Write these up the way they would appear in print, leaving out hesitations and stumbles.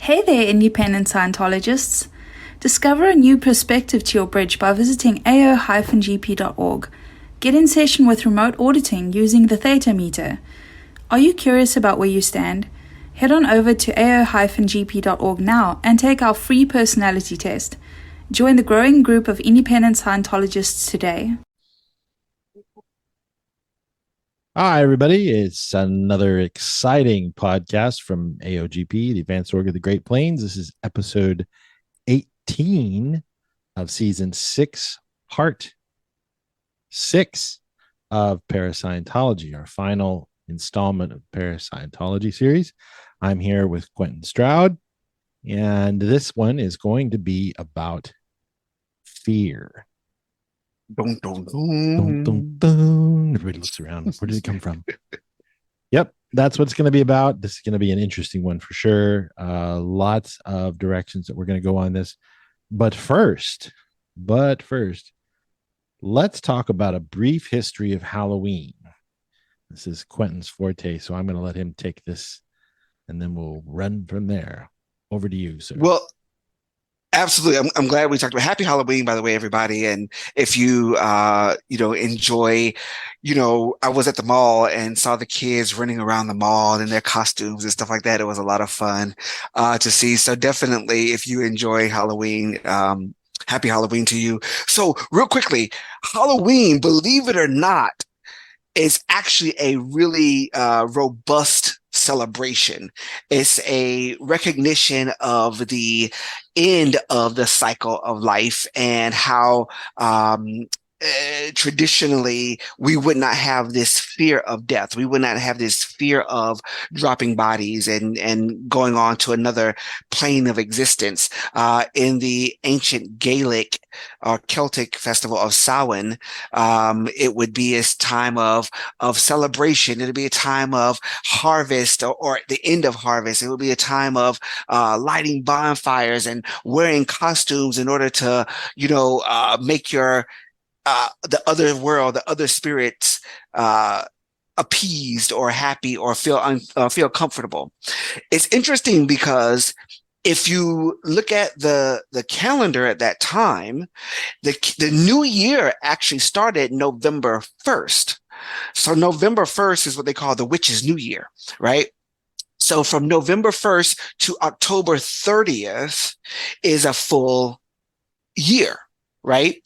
Hey there, Independent Scientologists. Discover a new perspective to your bridge by visiting ao-gp.org. Get in session with remote auditing using the theta meter. Are you curious about where you stand? Head on over to ao-gp.org now and take our free personality test. Join the growing group of independent Scientologists today. Hi, everybody. It's another exciting podcast from AOGP, the Advanced Org of the Great Plains. This is episode 18 of season 6, part 6 of Para-Scientology, our final installment of Para-Scientology series. I'm here with Quentin Stroud, and this one is going to be about fear. Dun, dun, Dun, dun. dun, dun. Everybody looks around. Where did it come from? Yep, that's what it's going to be about. This is going to be an interesting one for sure. Lots of directions that we're going to go on this. But first, let's talk about a brief history of Halloween. This is Quentin's forte, so I'm going to let him take this, and then we'll run from there. Over to you, sir. Well, absolutely. I'm glad we talked about Happy Halloween, by the way, everybody. And if you, enjoy, I was at the mall and saw the kids running around the mall in their costumes and stuff like that. It was a lot of fun to see. So definitely, if you enjoy Halloween, Happy Halloween to you. So real quickly, Halloween, believe it or not, is actually a really robust celebration. It's a recognition of the end of the cycle of life and how traditionally we would not have this fear of death. We would not have this fear of dropping bodies and going on to another plane of existence. In the ancient Gaelic or Celtic festival of Samhain, it would be a time of celebration. It would be a time of harvest or the end of harvest. It would be a time of lighting bonfires and wearing costumes in order to, make your the other world, the other spirits appeased or happy or feel comfortable. It's interesting because if you look at the calendar at that time, the new year actually started November 1st. So November 1st is what they call the Witch's New Year, right? So from November 1st to October 30th is a full year, right?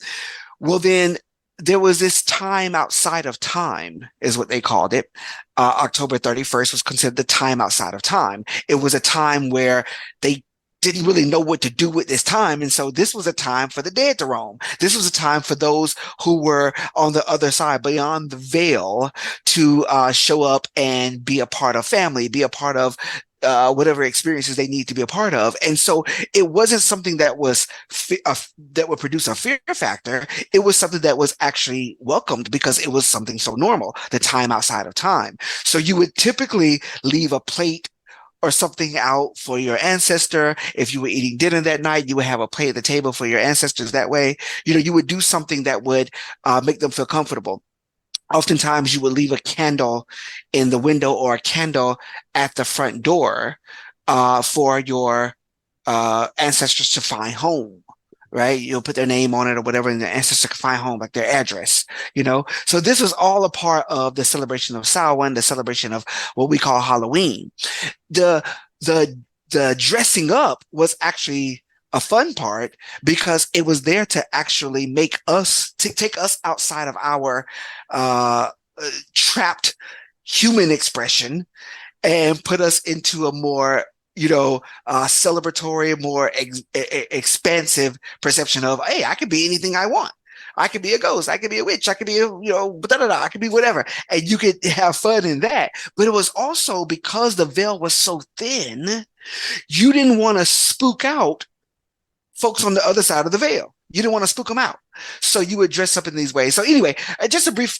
Well, then there was this time outside of time, is what they called it. October 31st was considered the time outside of time. It was a time where they didn't really know what to do with this time. And so this was a time for the dead to roam. This was a time for those who were on the other side, beyond the veil, to show up and be a part of family, be a part of whatever experiences they need to be a part of. And so it wasn't something that was that would produce a fear factor. It was something that was actually welcomed because it was something so normal, the time outside of time. So you would typically leave a plate or something out for your ancestor. If you were eating dinner that night, you would have a plate at the table for your ancestors that way. You would do something that would make them feel comfortable. Oftentimes you would leave a candle in the window or a candle at the front door for your ancestors to find home, right? You'll put their name on it or whatever, and the ancestor can find home, like their address, So this was all a part of the celebration of Samhain, the celebration of what we call Halloween. The dressing up was actually a fun part because it was there to actually make us take us outside of our trapped human expression and put us into a more celebratory, more expansive perception of, hey, I could be anything I want. I could be a ghost. I could be a witch. I could be I could be whatever. And you could have fun in that. But it was also because the veil was so thin, you didn't want to spook out folks on the other side of the veil. You didn't want to spook them out. So you would dress up in these ways. So anyway, just a brief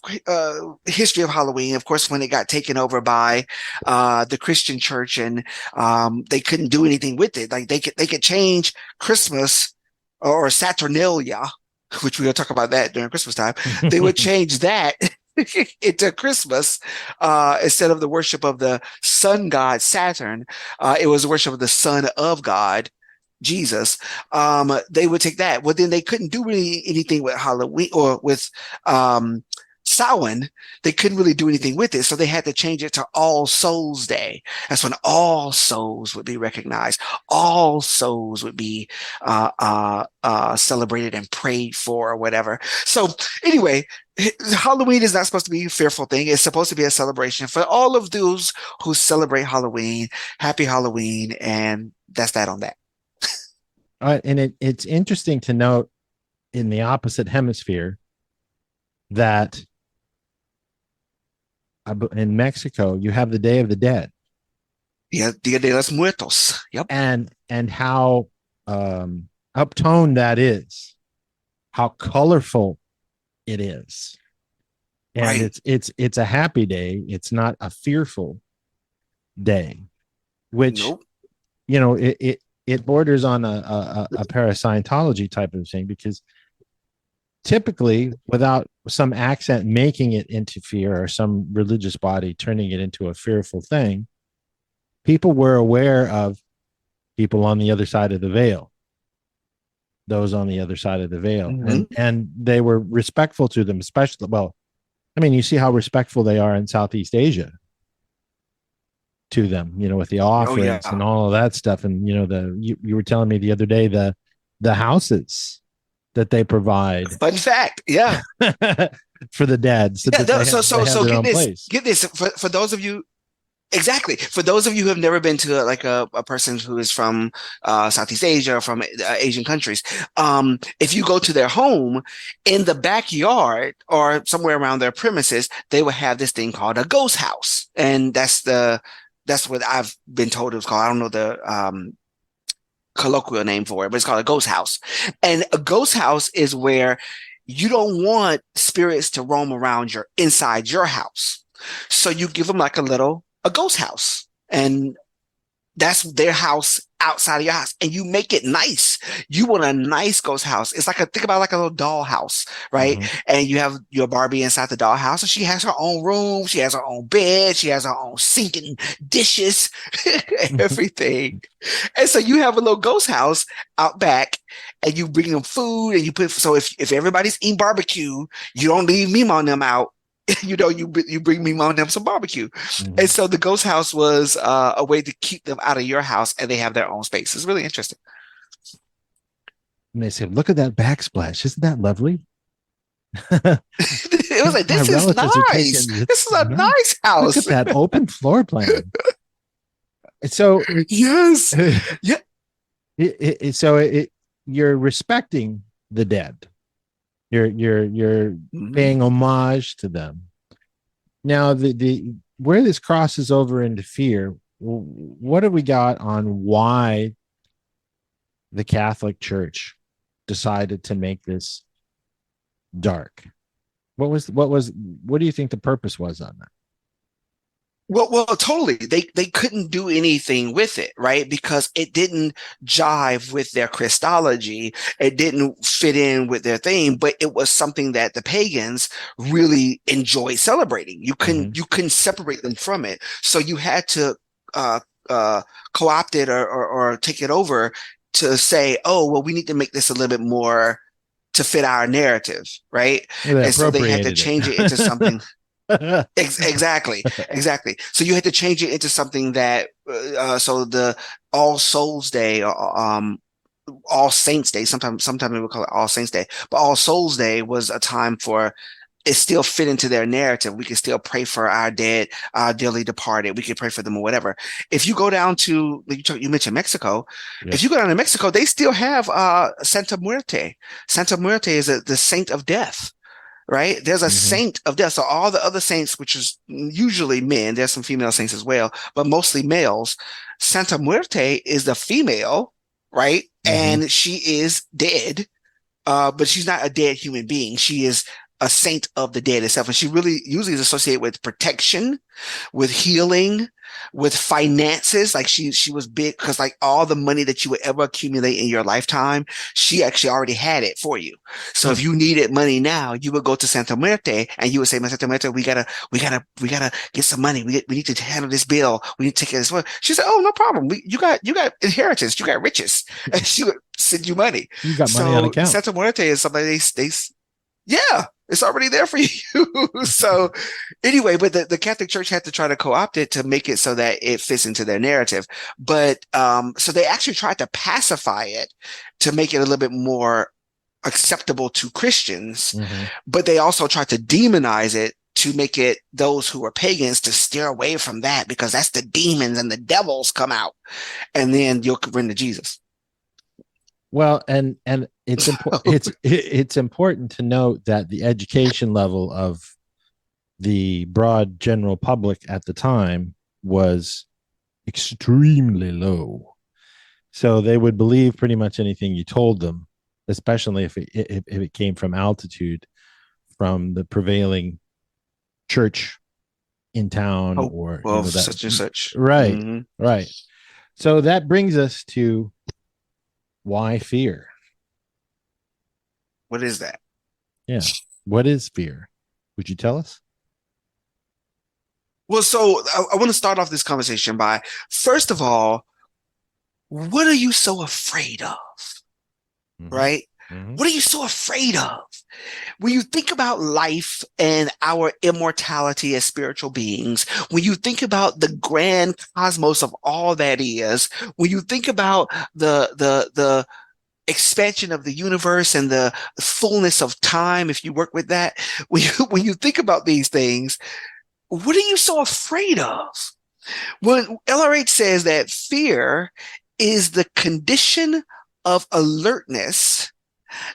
history of Halloween. Of course, when it got taken over by the Christian church and they couldn't do anything with it. Like they could change Christmas or Saturnalia, which we'll talk about that during Christmas time. They would change that into Christmas, instead of the worship of the sun god Saturn, it was the worship of the Son of God, Jesus. They would take that. Well, then they couldn't do really anything with Halloween or with Samhain. They couldn't really do anything with it, so they had to change it to All Souls Day. That's when all souls would be recognized. All souls would be celebrated and prayed for, or whatever. So anyway, Halloween is not supposed to be a fearful thing. It's supposed to be a celebration for all of those who celebrate Halloween. Happy Halloween, and that's that on that. And it's interesting to note in the opposite hemisphere that in Mexico, you have the Day of the Dead. Yeah, Dia de los Muertos. Yep. And how uptoned that is, how colorful it is. And right. It's a happy day. It's not a fearful day, which, nope. It borders on a Para-Scientology type of thing, because typically, without some accent making it into fear, or some religious body turning it into a fearful thing, people were aware of people on the other side of the veil, those on the other side of the veil, and they were respectful to them, especially, well, I mean, you see how respectful they are in Southeast Asia to them, with the offerings and all of that stuff. And, you were telling me the other day, the houses that they provide. Fun fact. Yeah. For the dead. So get this for those of you. Exactly. For those of you who have never been to a person who is from Southeast Asia or from Asian countries, if you go to their home, in the backyard or somewhere around their premises, they will have this thing called a ghost house. And that's what I've been told it was called. I don't know the colloquial name for it, but it's called a ghost house. And a ghost house is where you don't want spirits to roam around inside your house. So you give them a ghost house, and that's their house outside of your house, and you make it nice. You want a nice ghost house. It's think about a little doll house, right? And you have your Barbie inside the doll house, and she has her own room. She has her own bed. She has her own sink and dishes, everything. And so you have a little ghost house out back, and you bring them food, and so if everybody's eating barbecue, you don't leave me on them out. You bring me on them some barbecue. And so the ghost house was a way to keep them out of your house, and they have their own space. It's really interesting. And they said, look at that backsplash. Isn't that lovely? It was like, this is nice. This is a nice house. Look at that open floor plan. So yes. Yeah. You're respecting the dead. You're paying homage to them. Now, the where this crosses over into fear, what have we got on why the Catholic Church decided to make this dark? What do you think the purpose was on that? Well, totally. They couldn't do anything with it, right? Because it didn't jive with their Christology. It didn't fit in with their thing, but it was something that the pagans really enjoyed celebrating. You couldn't separate them from it. So you had to co-opt it or take it over to say, oh, well, we need to make this a little bit more to fit our narrative, right? And so they had to change it into something. Exactly. So you had to change it into something that so the All Souls Day, All Saints Day, sometimes we would call it All Saints Day, but All Souls Day was a time for it still fit into their narrative. We could still pray for our dead, our dearly departed. We could pray for them or whatever. If you go down to, you mentioned Mexico. Yeah. If you go down to Mexico, they still have Santa Muerte. Santa Muerte is the saint of death. Right? There's a saint of death. So all the other saints, which is usually men, there's some female saints as well, but mostly males. Santa Muerte is the female, right? And she is dead, but she's not a dead human being. She is a saint of the dead itself. And she really usually is associated with protection, with healing, with finances. Like she was big because like all the money that you would ever accumulate in your lifetime, she actually already had it for you. So if you needed money now, you would go to Santa Muerte and you would say, Santa Muerte, we gotta get some money. We need to handle this bill. We need to take care of this one. She said, oh, no problem. You got inheritance. You got riches. And she would send you money. You got money on account. Santa Muerte is somebody yeah, it's already there for you. So anyway, but the Catholic Church had to try to co-opt it to make it so that it fits into their narrative. But so they actually tried to pacify it to make it a little bit more acceptable to Christians, but they also tried to demonize it to make it those who are pagans to steer away from that, because that's the demons and the devils come out, and then you'll run to Jesus. Well, and it's important. It's important to note that the education level of the broad general public at the time was extremely low, so they would believe pretty much anything you told them, especially if it came from altitude, from the prevailing church in town, or such and such. Right, right. So that brings us to why fear. What is that? Yeah. What is fear? Would you tell us? Well, so I want to start off this conversation by, first of all, what are you so afraid of? Right? What are you so afraid of? When you think about life and our immortality as spiritual beings, when you think about the grand cosmos of all that is, when you think about the expansion of the universe and the fullness of time, if you work with that, when you think about these things, what are you so afraid of? When LRH says that fear is the condition of alertness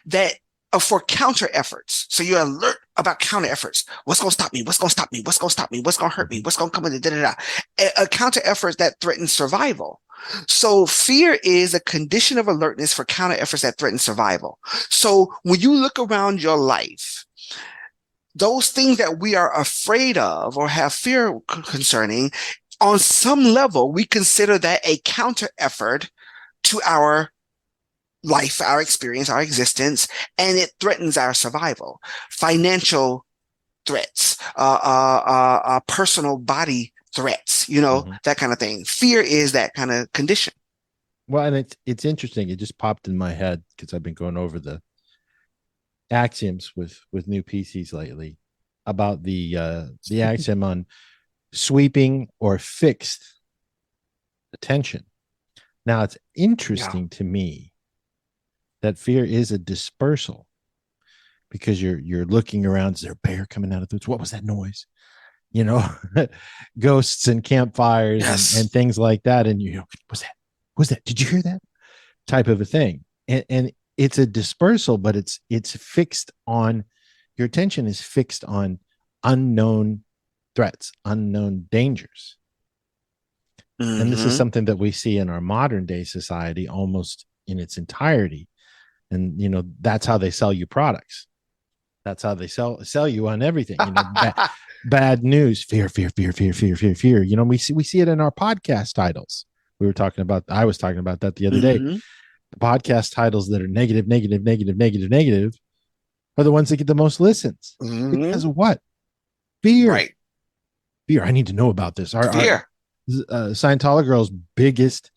that for counter efforts. So you're alert about counter efforts. What's going to stop me? What's going to stop me? What's going to stop me? What's going to hurt me? What's going to come in? A counter effort that threatens survival. So fear is a condition of alertness for counter efforts that threaten survival. So when you look around your life, those things that we are afraid of or have fear concerning, on some level, we consider that a counter effort to our life, our experience, our existence, and it threatens our survival. Financial threats, personal body threats, that kind of thing. Fear is that kind of condition. Well, and it's interesting. It just popped in my head because I've been going over the axioms with new PCs lately about the axiom on sweeping or fixed attention. Now, it's interesting to me that fear is a dispersal, because you're looking around. Is there a bear coming out of the woods? What was that noise? Ghosts and campfires and things like that. And was that? Did you hear that? Type of a thing. And it's a dispersal, but it's fixed on, your attention is fixed on unknown threats, unknown dangers. And this is something that we see in our modern day society almost in its entirety. And, that's how they sell you products. That's how they sell you on everything. Bad news, fear, fear, fear, fear, fear, fear, fear. We see it in our podcast titles. I was talking about that the other day. The podcast titles that are negative, negative, negative, negative, negative are the ones that get the most listens. Because of what? Fear. Right. Fear. I need to know about this. Fear. Scientology Girl's biggest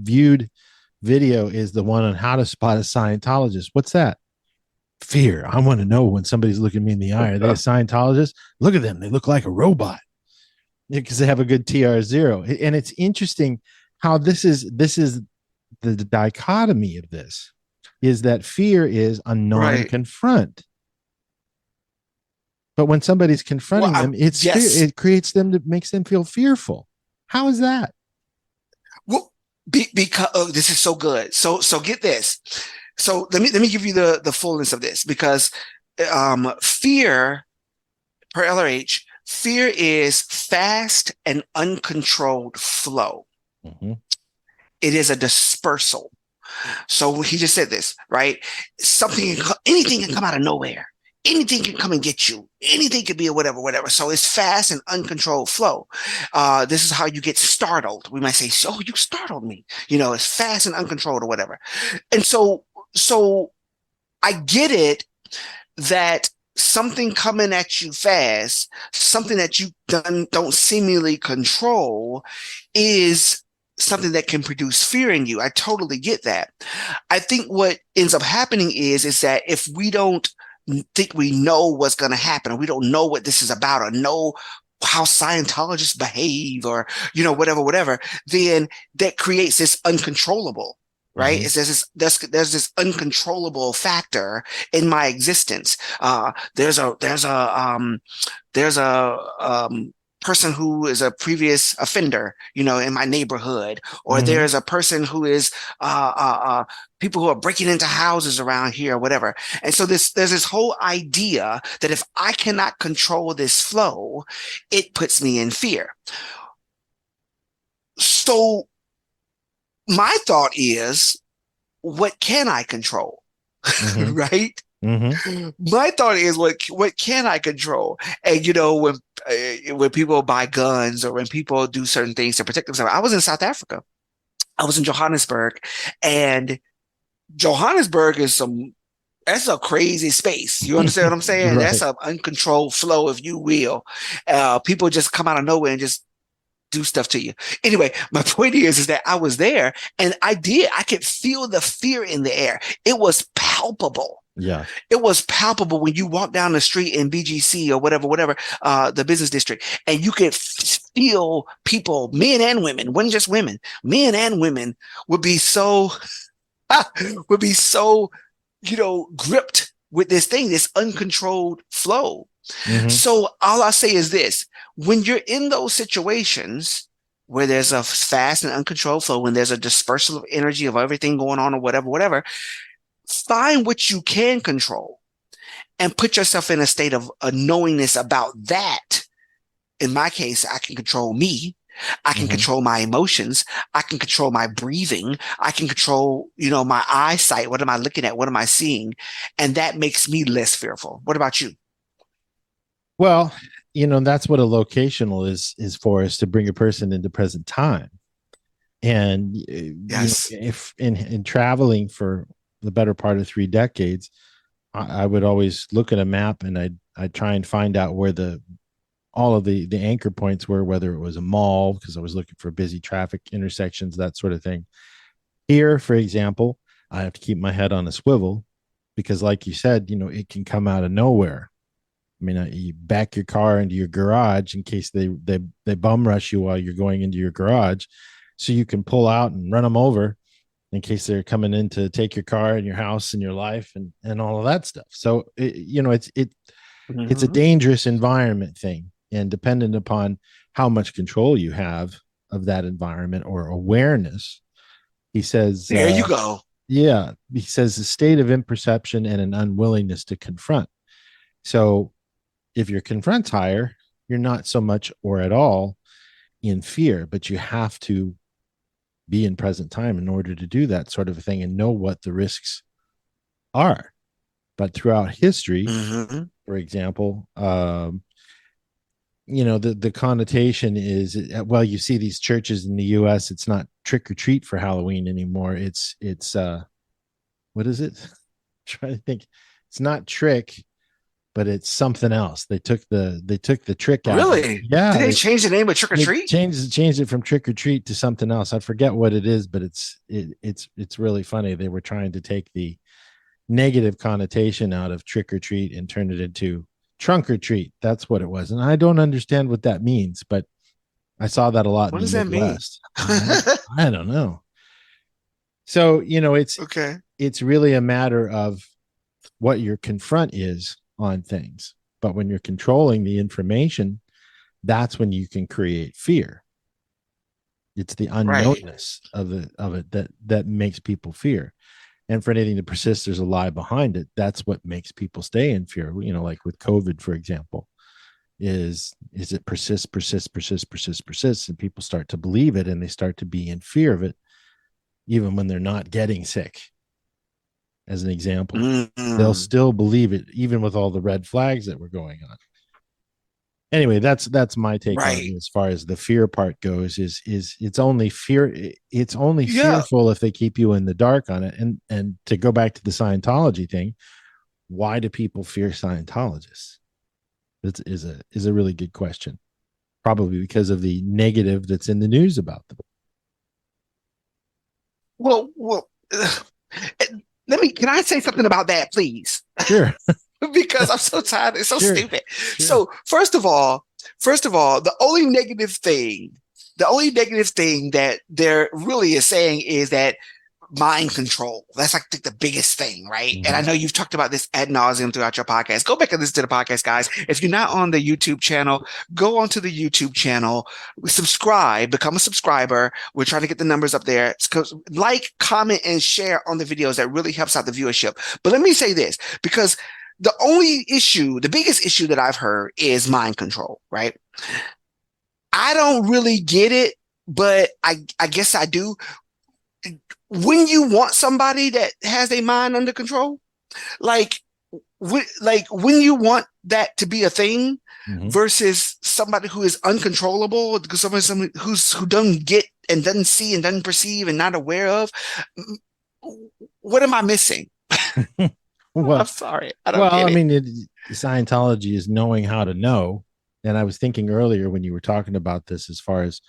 viewed video is the one on how to spot a Scientologist. What's that? Fear. I want to know when somebody's looking me in the eye. Are they a Scientologist? Look at them. They look like a robot because they have a good TR0. And it's interesting how this is the dichotomy of this, is that fear is a non-confront. But when somebody's confronting them, it creates them, makes them feel fearful. How is that? Well, because this is so good. So get this. So let me give you the fullness of this, because fear, per LRH, fear is fast and uncontrolled flow. It is a dispersal. So he just said this, right? Anything can come out of nowhere. anything can come and get you. Anything can be a whatever, whatever. So it's fast and uncontrolled flow. This is how you get startled. We might say, "Oh, you startled me." It's fast and uncontrolled or whatever. And so I get it that something coming at you fast, something that you don't seemingly control, is something that can produce fear in you. I totally get that. I think what ends up happening is that if we don't think we know what's going to happen, or we don't know what this is about, or know how Scientologists behave, or whatever, then that creates this uncontrollable. Right? Mm-hmm. There's this uncontrollable factor in my existence. There's a person who is a previous offender, in my neighborhood, or Mm-hmm. there's a person who is people who are breaking into houses around here, or whatever. And so there's this whole idea that if I cannot control this flow, it puts me in fear. So my thought is, what can I control? Mm-hmm. Right? Mm-hmm. My thought is, what can I control? And when people buy guns, or when people do certain things to protect themselves. I was in South Africa. I was in Johannesburg, and Johannesburg that's a crazy space. You understand what I'm saying? Right. That's an uncontrolled flow, if you will. People just come out of nowhere and just do stuff to you. Anyway, my point is that I was there, and I could feel the fear in the air. It was palpable. Yeah. It was palpable when you walk down the street in BGC or whatever, the business district, and you could feel people, men and women, wasn't just women, men and women would be so, gripped with this thing, this uncontrolled flow. Mm-hmm. So all I say is this: when you're in those situations where there's a fast and uncontrolled flow, when there's a dispersal of energy of everything going on, or whatever, find what you can control and put yourself in a state of a knowingness about that. In my case, I can control me. I can control my emotions. I can control my breathing. I can control, my eyesight. What am I looking at? What am I seeing? And that makes me less fearful. What about you? Well, that's what a locational is for, is to bring a person into present time. And Yes. If in traveling for the better part of 3 decades, I would always look at a map, and I'd try and find out where all of the anchor points were, whether it was a mall, because I was looking for busy traffic intersections, that sort of thing. Here, for example, I have to keep my head on a swivel, because like you said, it can come out of nowhere. I mean, you back your car into your garage in case they bum rush you while you're going into your garage, so you can pull out and run them over in case they're coming in to take your car and your house and your life and all of that stuff. So it's a dangerous environment thing, and dependent upon how much control you have of that environment or awareness. He says, there you go. Yeah, he says a state of imperception and an unwillingness to confront. So if your confront's higher, you're not so much or at all in fear, but you have to be in present time in order to do that sort of a thing and know what the risks are. But throughout history, for example, the connotation is, well, you see these churches in the US, it's not trick or treat for Halloween anymore. It's what is it? I'm trying to think. It's not trick, but it's something else. They took the trick out. Really? Yeah. Did they change the name of trick or treat? Changed it from trick or treat to something else. I forget what it is, but it's really funny. They were trying to take the negative connotation out of trick or treat and turn it into trunk or treat. That's what it was. And I don't understand what that means, but I saw that a lot in the Midwest. I don't know. So, it's really a matter of what your confront is on things. But when you're controlling the information, that's when you can create fear. It's the unknownness of it that makes people fear. And for anything to persist, there's a lie behind it. That's what makes people stay in fear. Like with COVID, for example, is it persists, and people start to believe it, and they start to be in fear of it, even when they're not getting sick. as an example. Mm-hmm. They'll still believe it, even with all the red flags that were going on. Anyway, that's my take on it as far as the fear part goes. Is it's only fear? It's only fearful if they keep you in the dark on it. And to go back to the Scientology thing, why do people fear Scientologists? That is a really good question. Probably because of the negative that's in the news about them. Well, can I say something about that, please? Sure. Because I'm so tired. It's so Sure. stupid. Sure. So first of all, the only negative thing that there really is saying is that mind control. That's like the biggest thing, right? Mm-hmm. And I know you've talked about this ad nauseum throughout your podcast. Go back and listen to the podcast, guys. If you're not on the YouTube channel, go onto the YouTube channel, subscribe, become a subscriber. We're trying to get the numbers up there. Like, comment, and share on the videos. That really helps out the viewership. But let me say this, because the biggest issue that I've heard is mind control, right? I don't really get it, but I guess I do. When you want somebody that has their mind under control, like when you want that to be a thing, mm-hmm. versus somebody who is uncontrollable, because somebody who doesn't get and doesn't see and doesn't perceive and not aware of, what am I missing? Well, I'm sorry. I don't get it. I mean, Scientology is knowing how to know. And I was thinking earlier when you were talking about this, as far as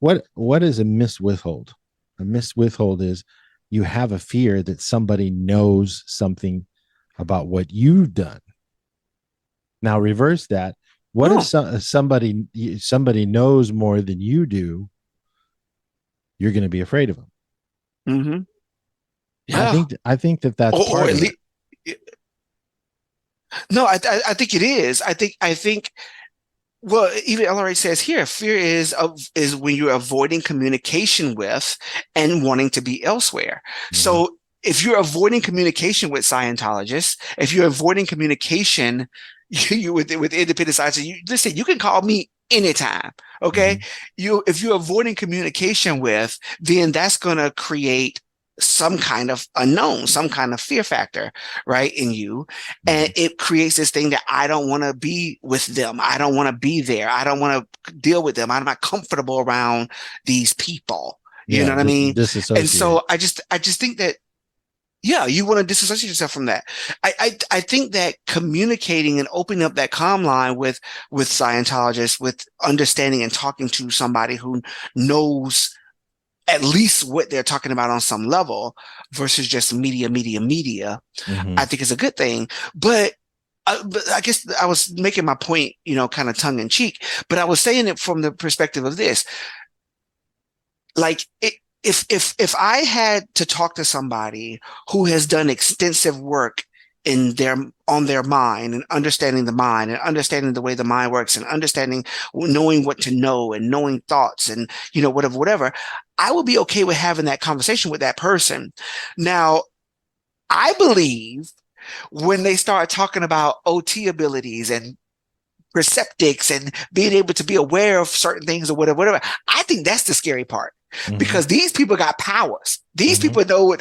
what is a miswithhold? A miswithhold is you have a fear that somebody knows something about what you've done. Now reverse that. What if somebody knows more than you do? You're going to be afraid of them. Mm-hmm. Yeah, I think that's part of it. No, I think it is. I think. Well, even LRA says here, fear is when you're avoiding communication with and wanting to be elsewhere. Mm-hmm. So if you're avoiding communication with Scientologists, if you're avoiding communication with independent Scientology, listen, you can call me anytime. Okay. Mm-hmm. If you're avoiding communication with, then that's going to create some kind of unknown, some kind of fear factor, right, in you. And it creates this thing that I don't want to be with them. I don't want to be there. I don't want to deal with them. I'm not comfortable around these people. You know what I mean? And so I just think that, yeah, you want to disassociate yourself from that. I think that communicating and opening up that comm line with Scientologists, with understanding and talking to somebody who knows at least what they're talking about on some level versus just media, mm-hmm. I think is a good thing. But I guess I was making my point, kind of tongue in cheek, but I was saying it from the perspective of this. Like, if I had to talk to somebody who has done extensive work on their mind and understanding the mind and understanding the way the mind works and knowing what to know and knowing thoughts and, whatever, I would be okay with having that conversation with that person. Now, I believe when they start talking about OT abilities and perceptics and being able to be aware of certain things or whatever, I think that's the scary part, mm-hmm. because these people got powers. These mm-hmm. people know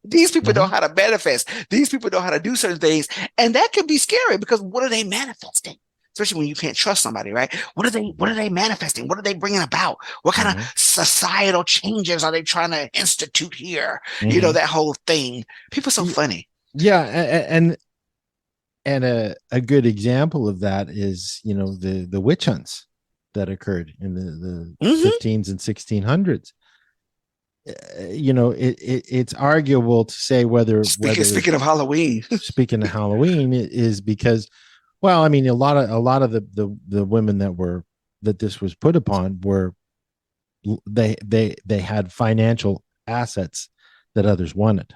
these people mm-hmm. know how to manifest. These people know how to do certain things. And that can be scary, because what are they manifesting? Especially when you can't trust somebody, right? What are they manifesting? What are they bringing about? What kind mm-hmm. of societal changes are they trying to institute here? Mm-hmm. That whole thing. People are so funny. Yeah. And a good example of that is, the witch hunts that occurred in the mm-hmm. 15s and 1600s. It's arguable to say whether speaking of Halloween, is because, well, I mean, a lot of the women that this was put upon were they had financial assets that others wanted,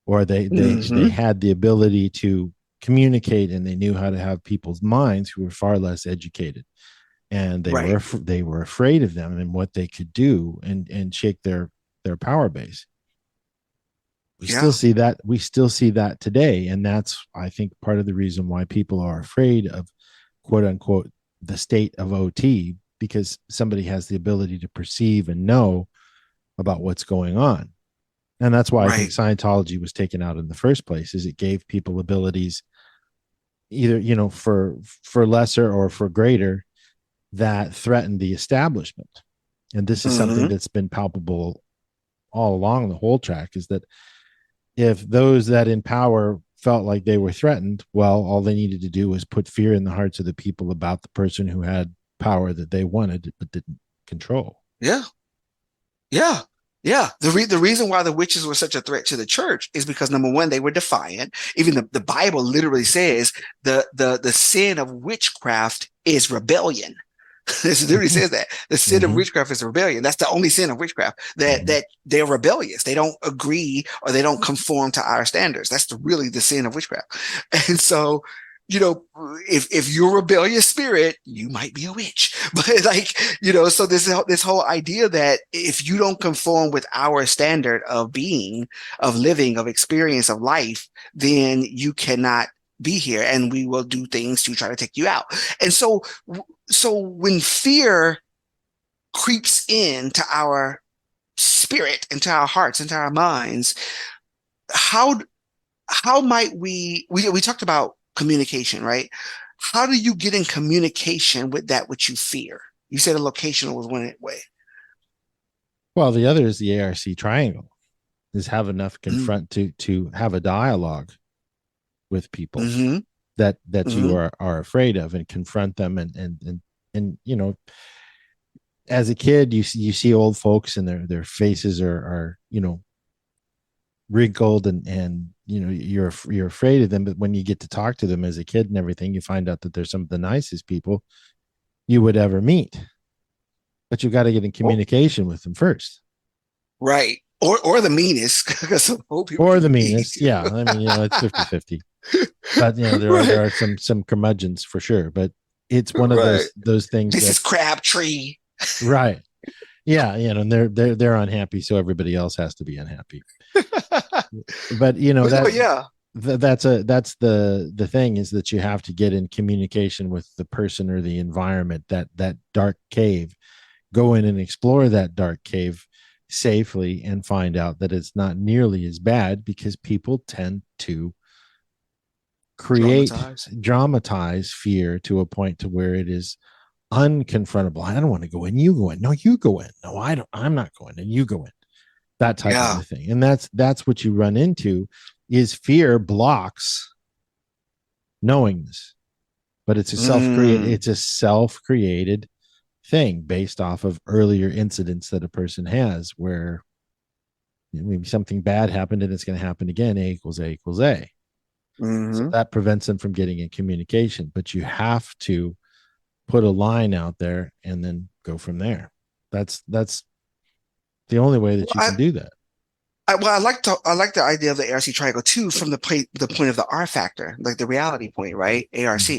or they mm-hmm. they had the ability to communicate, and they knew how to have people's minds who were far less educated. And they were afraid of them and what they could do and shake their power base. We still see that today, and that's, I think, part of the reason why people are afraid of, quote unquote, the state of OT, because somebody has the ability to perceive and know about what's going on. And that's why I think Right. Scientology was taken out in the first place, is it gave people abilities either, you know, for lesser or for greater, that threatened the establishment. And this is something Mm-hmm. that's been palpable all along the whole track, is that if those that in power felt like they were threatened, well, all they needed to do was put fear in the hearts of the people about the person who had power that they wanted but didn't control. Yeah. Yeah. Yeah. The reason why the witches were such a threat to the church is because, number one, they were defiant. Even the Bible literally says the sin of witchcraft is rebellion. It literally says that the sin of witchcraft is rebellion. That's the only sin of witchcraft, that they're rebellious. They don't agree or they don't conform to our standards. That's really the sin of witchcraft. And so, you know, if you're a rebellious spirit, you might be a witch. But like, you know, so this whole idea that if you don't conform with our standard of being, of living, of experience, of life, then you cannot be here, and we will do things to try to take you out. And so when fear creeps into our spirit, into our hearts, into our minds, how might we talked about communication, right? How do you get in communication with that which you fear? You said a locational was one way. Well, the other is the ARC triangle, is have enough confront to have a dialogue with people that you are afraid of, and confront them, and you know, as a kid you see old folks and their faces are you know, wrinkled, and you know, you're afraid of them, but when you get to talk to them as a kid and everything, you find out that they're some of the nicest people you would ever meet. But you've got to get in communication with them first. Right. Or the meanest, because some old people or the meanest. Yeah. I mean, you know, it's 50-50. But you know, there are some curmudgeons for sure. But it's one of those things. This is Crabtree. Right. Yeah, you know, and they're unhappy, so everybody else has to be unhappy. But you know, that's the thing, is that you have to get in communication with the person or the environment, that dark cave. Go in and explore that dark cave safely and find out that it's not nearly as bad, because people tend to dramatize fear to a point to where it is unconfrontable. I don't want to go in. You go in. No, you go in. No, I don't. I'm not going in. You go in. That type of a thing. And that's what you run into, is fear blocks knowingness. But it's a self-created thing based off of earlier incidents that a person has, where maybe something bad happened and it's going to happen again. A equals A equals A. So that prevents them from getting in communication. But you have to put a line out there and then go from there. That's the only way that you can do that. I like the idea of the ARC triangle too, from the point of the R factor, like the reality point, right? ARC,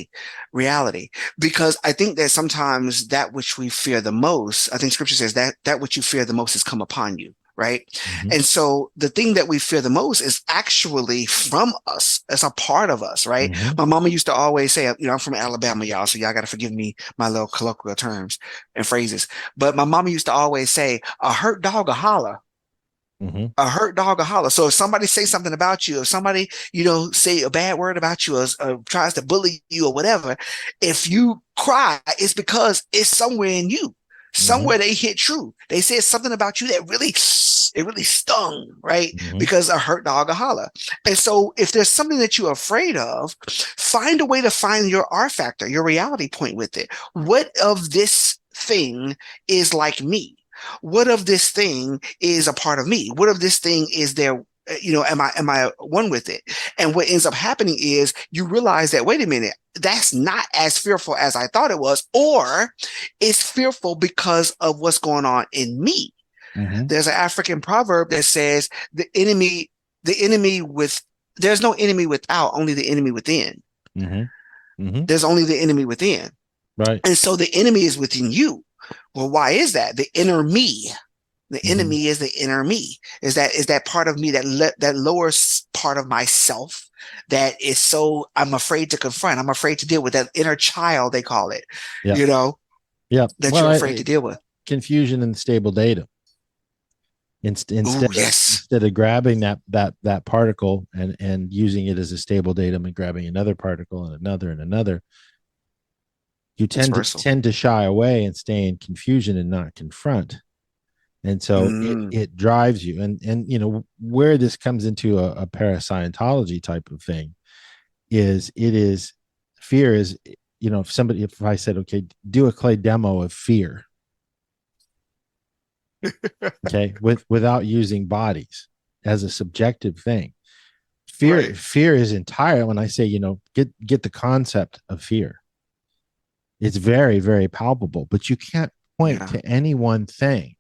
reality. Because I think that sometimes that which we fear the most, I think scripture says that which you fear the most has come upon you, right? And so the thing that we fear the most is actually from us. It's a part of us, right? My mama used to always say, you know, I'm from Alabama, y'all, so y'all got to forgive me my little colloquial terms and phrases. But my mama used to always say, a hurt dog a holler. A hurt dog a holler. So if somebody say something about you, if somebody, you know, say a bad word about you, or tries to bully you or whatever, if you cry, it's because it's somewhere in you. Somewhere they hit true. They said something about you that really stung, right? Because a hurt dog a holler. And so if there's something that you're afraid of, find a way to find your R factor, your reality point with it. What of this thing is like me? What of this thing is a part of me? What of this thing is there? You know, am I one with it? And what ends up happening is you realize that, wait a minute, that's not as fearful as I thought it was, or it's fearful because of what's going on in me. There's an African proverb that says there's no enemy without, only the enemy within. There's only the enemy within. Right. And so the enemy is within you. Well, why is that? The inner me. The enemy is the inner me. Is that part of me, that lower part of myself that is so I'm afraid to confront. I'm afraid to deal with that inner child, they call it. You know, that you're afraid to deal with. Confusion and stable data. Ooh, yes. Instead of grabbing that particle and using it as a stable datum and grabbing another particle and another, you tend to shy away and stay in confusion and not confront. And so it drives you. And you know, where this comes into a Para-Scientology type of thing is fear is, you know, if I said, okay, do a clay demo of fear, okay, without using bodies as a subjective thing. Fear is entire. When I say, you know, get the concept of fear, it's very, very palpable, but you can't point to any one thing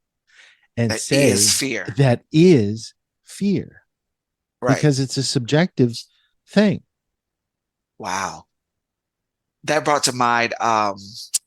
and that say is fear. That is fear. Right. Because it's a subjective thing. Wow. That brought to mind,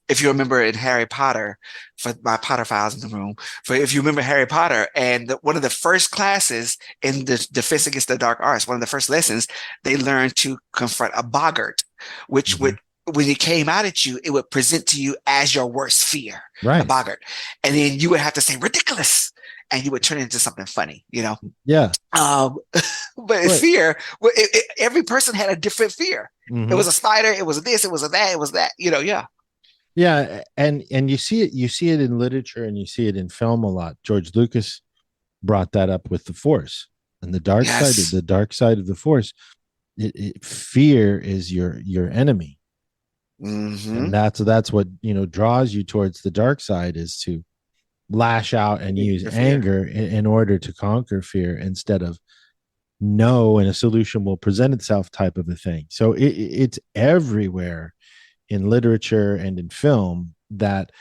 if you remember in Harry Potter, for my Potter files in the room, if you remember Harry Potter, and one of the first classes in the Defense Against the Dark Arts, one of the first lessons, they learned to confront a boggart, which would, when it came out at you, it would present to you as your worst fear, a boggart. And then you would have to say ridiculous, and you would turn it into something funny, you know? Yeah. But fear, every person had a different fear. It was a spider, it was this, it was that, it was that, you know, Yeah, and you see it in literature and you see it in film a lot. George Lucas brought that up with the Force and the dark side of the Force. Fear is your enemy, and that's what, you know, draws you towards the dark side, is to lash out and use anger in order to conquer fear, instead of no, and a solution will present itself type of a thing. So it's everywhere in literature and in film, that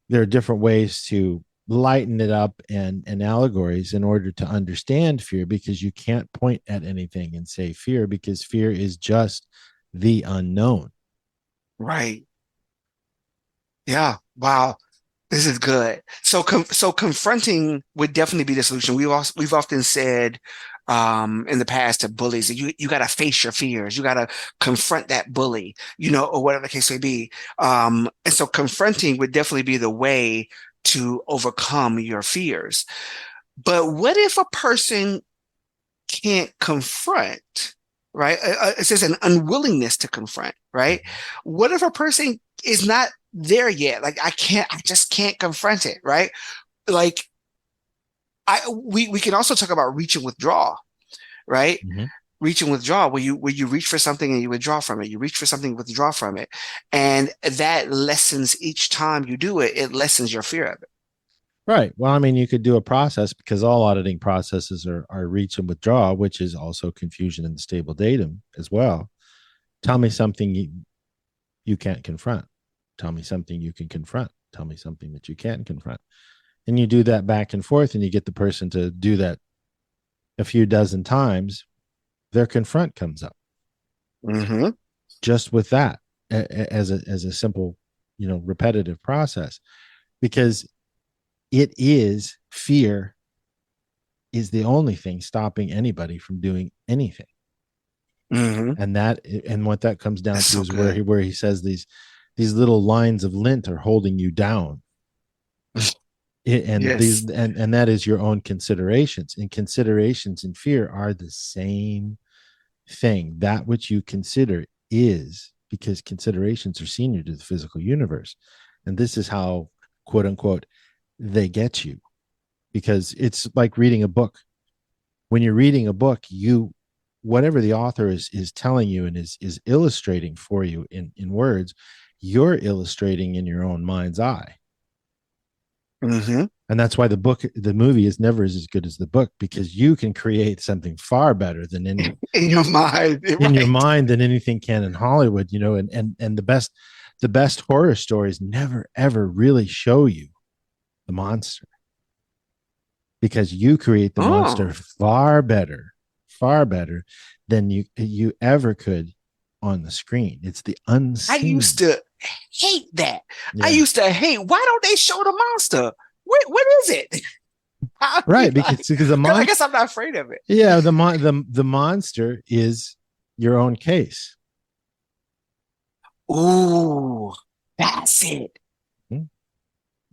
there are different ways to lighten it up and allegories in order to understand fear, because you can't point at anything and say fear, because fear is just the unknown. Right. Yeah. Wow. This is good. So confronting would definitely be the solution. We've often said in the past to bullies that you got to face your fears. You got to confront that bully, you know, or whatever the case may be. And so confronting would definitely be the way to overcome your fears. But what if a person can't confront, right? It says an unwillingness to confront, right? What if a person is not there yet? Like, I just can't confront it, right? Like, we can also talk about reach and withdraw, right? Reach and withdraw, where you reach for something and you withdraw from it. You reach for something, withdraw from it, and that lessens each time you do it. It lessens your fear of it. Right. Well, I mean, you could do a process, because all auditing processes are reach and withdraw, which is also confusion and stable datum as well. Tell me something you can't confront. Tell me something you can confront. Tell me something that you can't confront. And you do that back and forth, and you get the person to do that a few dozen times. Their confront comes up. Just with that, as a simple, you know, repetitive process, because fear is the only thing stopping anybody from doing anything. And what that comes down to is where he says these little lines of lint are holding you down. And that is your own considerations. And considerations and fear are the same thing. That which you consider is, because considerations are senior to the physical universe. And this is how, quote unquote, they get you, because it's like reading a book. When you're reading a book, whatever the author is telling you and is illustrating for you in words, you're illustrating in your own mind's eye. And that's why the movie is never as good as the book, because you can create something far better than in your mind than anything can in Hollywood, you know. And the best horror stories never ever really show you the monster, because you create the monster far better than you ever could on the screen. It's the unseen. I used to hate that. I used to hate, why don't they show the monster? What is it? Right, because the monster, I guess I'm not afraid of it. Yeah, the monster is your own case. Ooh, that's it.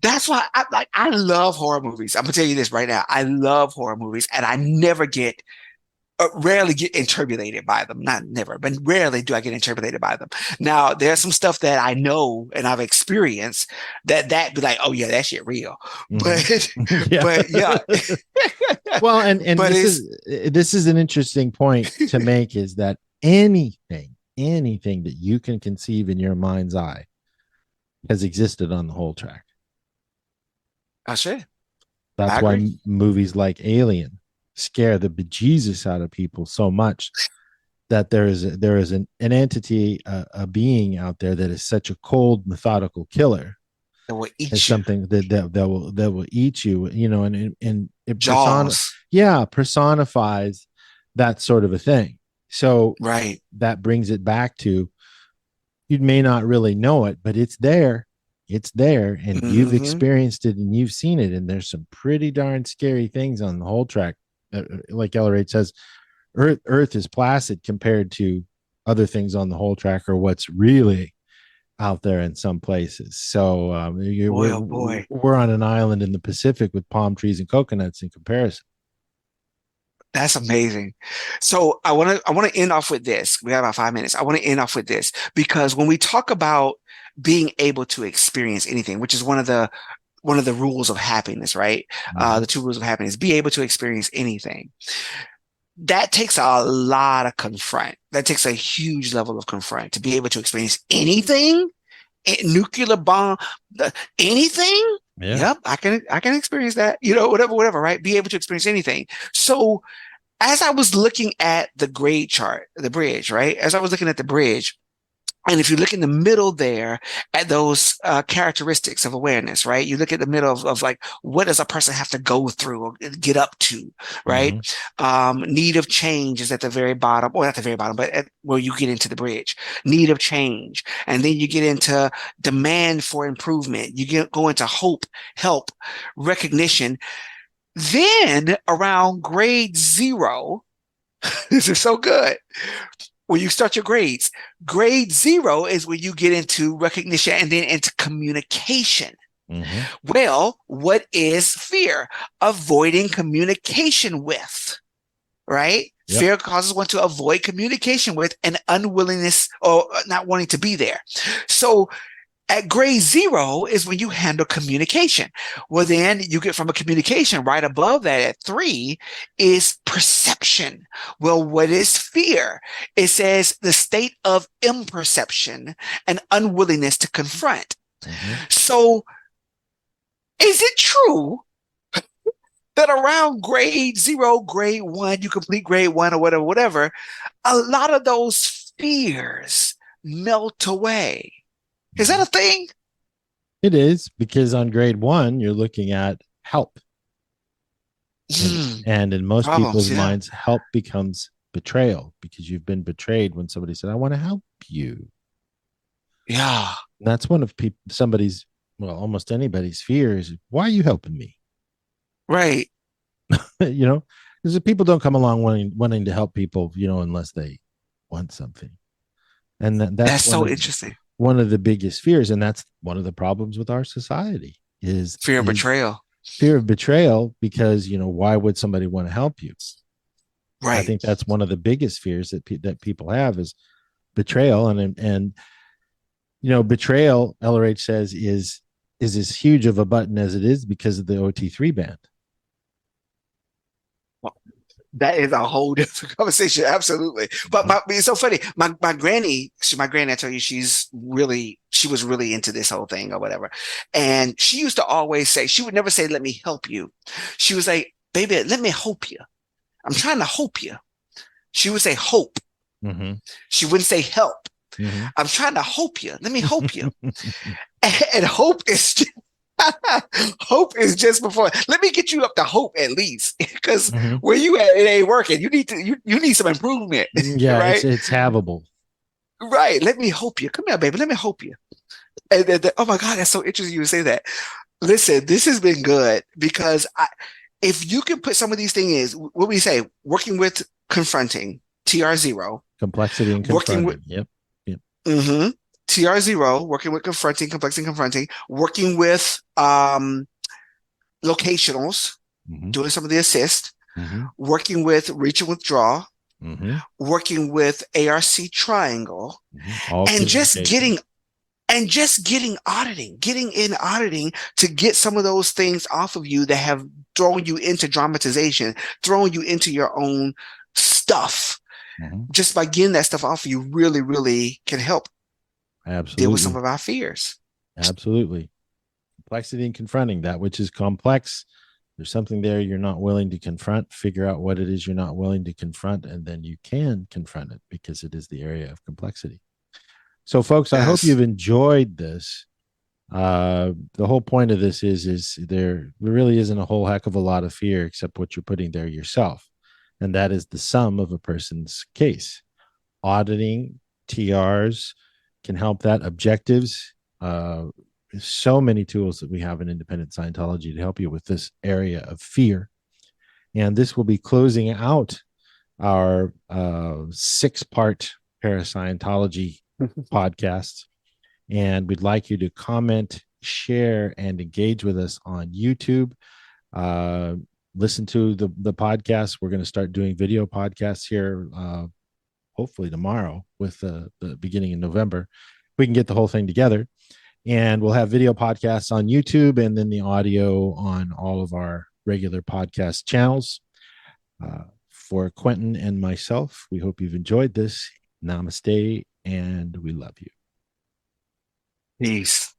That's why I love horror movies. I'm gonna tell you this right now. I love horror movies, and I rarely get interpolated by them. Not never, but rarely do I get interpolated by them. Now, there's some stuff that I know and I've experienced that be like, oh yeah, that shit real. Mm-hmm. Yeah. But yeah. Well, and But this is an interesting point to make, is that anything that you can conceive in your mind's eye has existed on the whole track. I see. That's why movies like Alien scare the bejesus out of people so much, that there is an entity, a being out there that is such a cold, methodical killer that will eat you. Something that will eat you, you know, and it Jaws. personifies that sort of a thing. So right, that brings it back to, you may not really know it, but it's there, and you've experienced it and you've seen it, and there's some pretty darn scary things on the whole track. Like Ellery says, Earth is placid compared to other things on the whole track, or what's really out there in some places. So we're on an island in the Pacific with palm trees and coconuts in comparison. That's amazing. So I want to end off with this. We have about 5 minutes. I want to end off with this, because when we talk about being able to experience anything, which is one of the rules of happiness, right? The 2 rules of happiness: be able to experience anything. That takes a lot of confront. That takes a huge level of confront to be able to experience anything, nuclear bomb, anything. Yeah. Yep, I can experience that. You know, whatever, right? Be able to experience anything. So as I was looking at the grade chart, the bridge, right? As I was looking at the bridge, and if you look in the middle there at those characteristics of awareness, right? You look at the middle of like, what does a person have to go through or get up to, right? Need of change is at the very bottom, or not the very bottom, but where you get into the bridge. Need of change. And then you get into demand for improvement. You go into hope, help, recognition. Then around grade 0, this is so good. When you start your grades, grade 0 is when you get into recognition and then into communication. Well, what is fear? Avoiding communication with, right? Yep. Fear causes one to avoid communication with, an unwillingness or not wanting to be there. So at grade 0 is when you handle communication. Well, then you get from a communication right above that at 3 is perception. Well, what is fear? It says the state of imperception and unwillingness to confront. So is it true that around grade 0, grade 1, you complete grade 1 or whatever, a lot of those fears melt away? Is that a thing? It is, because on grade 1, you're looking at help. And in most people's minds, help becomes betrayal, because you've been betrayed when somebody said, I want to help you. Yeah. And that's one of almost anybody's fears. Why are you helping me? Right. You know, because people don't come along wanting to help people, you know, unless they want something. And that's so interesting. One of the biggest fears, and that's one of the problems with our society, is fear of betrayal. Fear of betrayal, because, you know, why would somebody want to help you? Right. I think that's one of the biggest fears that people have, is betrayal, and you know, betrayal, LRH says, is as huge of a button as it is because of the OT3 band. That is a whole different conversation. Absolutely. But it's so funny. My granny, I tell you, she was really into this whole thing or whatever. And she used to always say, she would never say, let me help you. She was like, baby, let me hope you. I'm trying to hope you. She would say hope. She wouldn't say help. I'm trying to hope you. Let me hope you. And hope is just before. Let me get you up to hope at least, because where you at, it ain't working. You need some improvement. Yeah, right? It's havable. Right. Let me hope you. Come here, baby. Let me hope you. And oh my God, that's so interesting you say that. Listen, this has been good, because if you can put some of these things, what we say, working with confronting, TR0, complexity and confronting. Working with, yep. TR0, working with confronting, complexity confronting, working with locationals, doing some of the assist, working with reach and withdraw, working with ARC triangle, and just getting auditing, getting in auditing to get some of those things off of you that have thrown you into dramatization, thrown you into your own stuff. Just by getting that stuff off of you really, really can help deal with some of our fears. Absolutely. Complexity and confronting that which is complex. There's something there you're not willing to confront. Figure out what it is you're not willing to confront, and then you can confront it because it is the area of complexity. So, folks, I hope you've enjoyed this. The whole point of this is there really isn't a whole heck of a lot of fear except what you're putting there yourself. And that is the sum of a person's case. Auditing, TRs can help that. Objectives, so many tools that we have in Independent Scientology to help you with this area of fear. And this will be closing out our 6-part Para-Scientology podcast. And we'd like you to comment, share, and engage with us on YouTube. Listen to the podcast. We're going to start doing video podcasts here, hopefully tomorrow with the beginning in November. We can get the whole thing together. And we'll have video podcasts on YouTube and then the audio on all of our regular podcast channels. For Quentin and myself, we hope you've enjoyed this. Namaste, and we love you. Peace.